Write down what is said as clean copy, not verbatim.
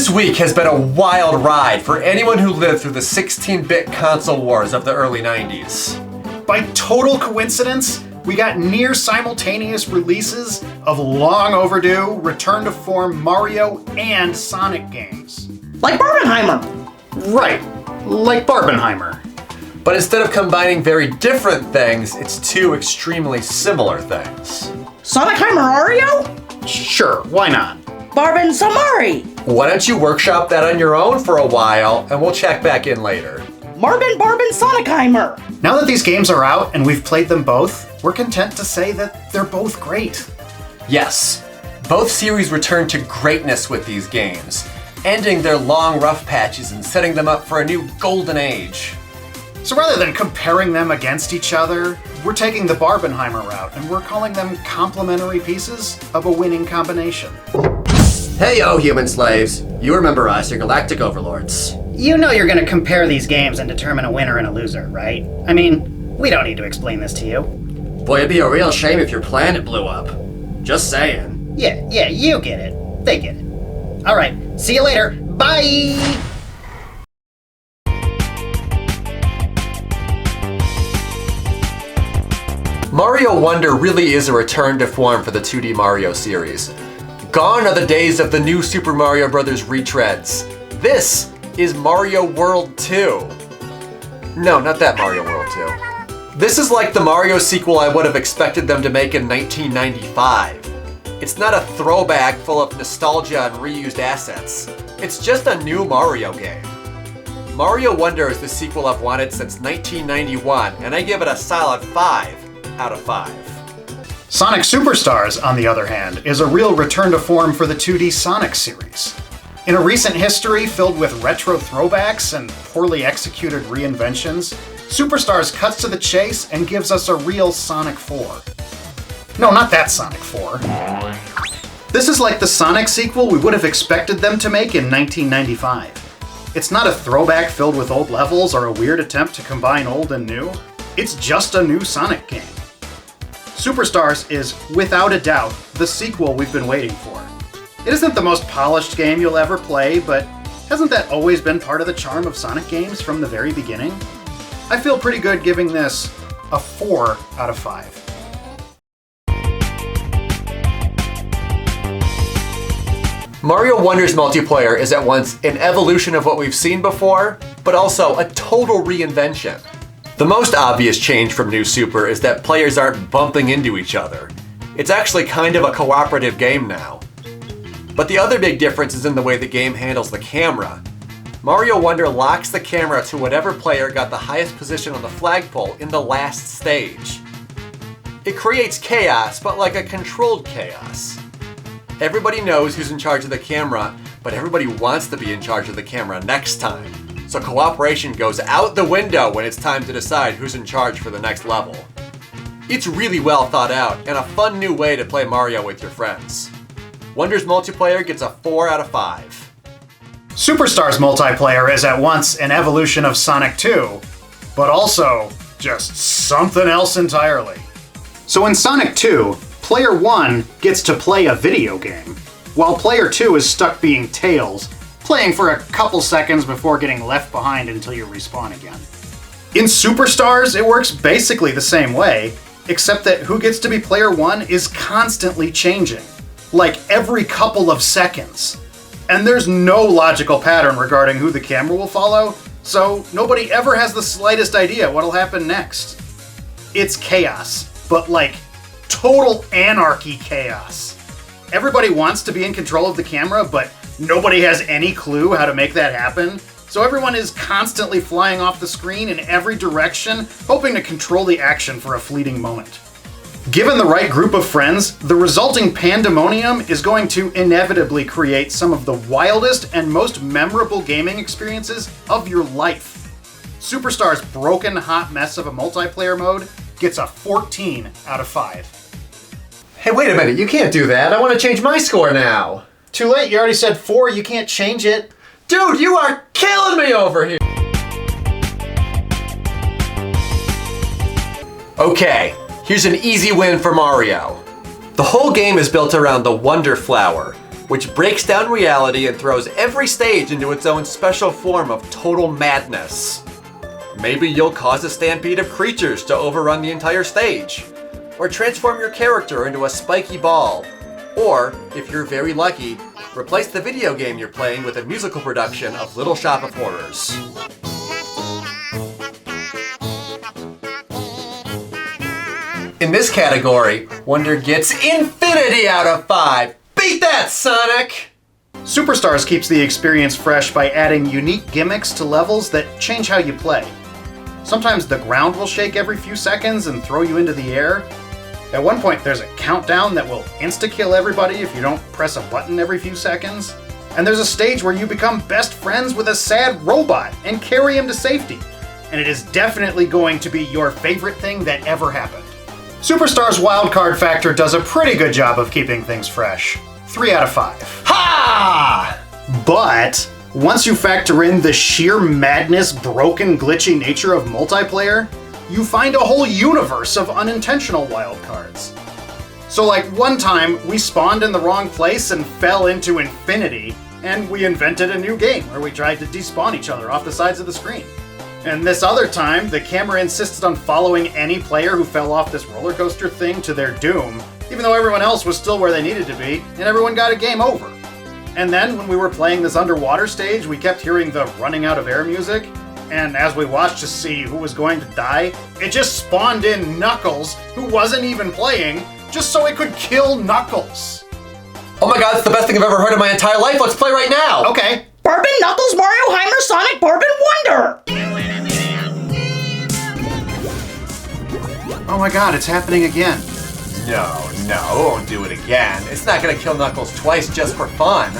This week has been a wild ride for anyone who lived through the 16-bit console wars of the early 90s. By total coincidence, we got near simultaneous releases of long overdue return to form Mario and Sonic games. Like Barbenheimer! Right, like Barbenheimer. But instead of combining very different things, it's two extremely similar things. Sonicheimer Ario? Sure, why not? Barben Samari! Why don't you workshop that on your own for a while, and we'll check back in later. Barben Sonicheimer! Now that these games are out and we've played them both, we're content to say that they're both great. Yes, both series returned to greatness with these games, ending their long rough patches and setting them up for a new golden age. So rather than comparing them against each other, we're taking the Barbenheimer route and we're calling them complementary pieces of a winning combination. Hey yo, human slaves. You remember us, your galactic overlords. You know you're gonna compare these games and determine a winner and a loser, right? I mean, we don't need to explain this to you. Boy, it'd be a real shame if your planet blew up. Just saying. Yeah, you get it. They get it. Alright, see you later. Bye! Mario Wonder really is a return to form for the 2D Mario series. Gone are the days of the new Super Mario Bros. Retreads. This is Mario World 2. No, not that Mario World 2. This is like the Mario sequel I would have expected them to make in 1995. It's not a throwback full of nostalgia and reused assets. It's just a new Mario game. Mario Wonder is the sequel I've wanted since 1991, and I give it a solid 5 out of 5. Sonic Superstars, on the other hand, is a real return to form for the 2D Sonic series. In a recent history filled with retro throwbacks and poorly executed reinventions, Superstars cuts to the chase and gives us a real Sonic 4. No, not that Sonic 4. This is like the Sonic sequel we would have expected them to make in 1995. It's not a throwback filled with old levels or a weird attempt to combine old and new. It's just a new Sonic game. Superstars is, without a doubt, the sequel we've been waiting for. It isn't the most polished game you'll ever play, but hasn't that always been part of the charm of Sonic games from the very beginning? I feel pretty good giving this a 4 out of 5. Mario Wonder's multiplayer is at once an evolution of what we've seen before, but also a total reinvention. The most obvious change from New Super is that players aren't bumping into each other. It's actually kind of a cooperative game now. But the other big difference is in the way the game handles the camera. Mario Wonder locks the camera to whatever player got the highest position on the flagpole in the last stage. It creates chaos, but like a controlled chaos. Everybody knows who's in charge of the camera, but everybody wants to be in charge of the camera next time. So cooperation goes out the window when it's time to decide who's in charge for the next level. It's really well thought out and a fun new way to play Mario with your friends. Wonder's multiplayer gets a 4 out of 5. Superstars multiplayer is at once an evolution of Sonic 2, but also just something else entirely. So in Sonic 2, Player 1 gets to play a video game, while Player 2 is stuck being Tails, playing for a couple seconds before getting left behind until you respawn again. In Superstars, it works basically the same way, except that who gets to be Player 1 is constantly changing, like every couple of seconds. And there's no logical pattern regarding who the camera will follow, so nobody ever has the slightest idea what'll happen next. It's chaos, but like total anarchy chaos. Everybody wants to be in control of the camera, but nobody has any clue how to make that happen, so everyone is constantly flying off the screen in every direction, hoping to control the action for a fleeting moment. Given the right group of friends, the resulting pandemonium is going to inevitably create some of the wildest and most memorable gaming experiences of your life. Superstar's broken hot mess of a multiplayer mode gets a 14 out of 5. Hey, wait a minute, you can't do that. I want to change my score now. Too late, you already said 4, you can't change it. Dude, you are killing me over here! Okay, here's an easy win for Mario. The whole game is built around the Wonder Flower, which breaks down reality and throws every stage into its own special form of total madness. Maybe you'll cause a stampede of creatures to overrun the entire stage, or transform your character into a spiky ball, or, if you're very lucky, replace the video game you're playing with a musical production of Little Shop of Horrors. In this category, Wonder gets infinity out of 5. Beat that, Sonic! Superstars keeps the experience fresh by adding unique gimmicks to levels that change how you play. Sometimes the ground will shake every few seconds and throw you into the air. At one point, there's a countdown that will insta-kill everybody if you don't press a button every few seconds. And there's a stage where you become best friends with a sad robot and carry him to safety. And it is definitely going to be your favorite thing that ever happened. Superstars Wildcard Factor does a pretty good job of keeping things fresh. 3 out of 5. Ha! But once you factor in the sheer madness, broken, glitchy nature of multiplayer, you find a whole universe of unintentional wildcards. So like one time, we spawned in the wrong place and fell into infinity, and we invented a new game where we tried to despawn each other off the sides of the screen. And this other time, the camera insisted on following any player who fell off this roller coaster thing to their doom, even though everyone else was still where they needed to be, and everyone got a game over. And then, when we were playing this underwater stage, we kept hearing the running out of air music, and as we watched to see who was going to die, it just spawned in Knuckles, who wasn't even playing, just so it could kill Knuckles. Oh my god, it's the best thing I've ever heard in my entire life. Let's play right now! Okay. Barbin, Knuckles, Mario, Heimer, Sonic, Barbin, Wonder! Oh my god, it's happening again. No, it won't do it again. It's not gonna kill Knuckles twice just for fun.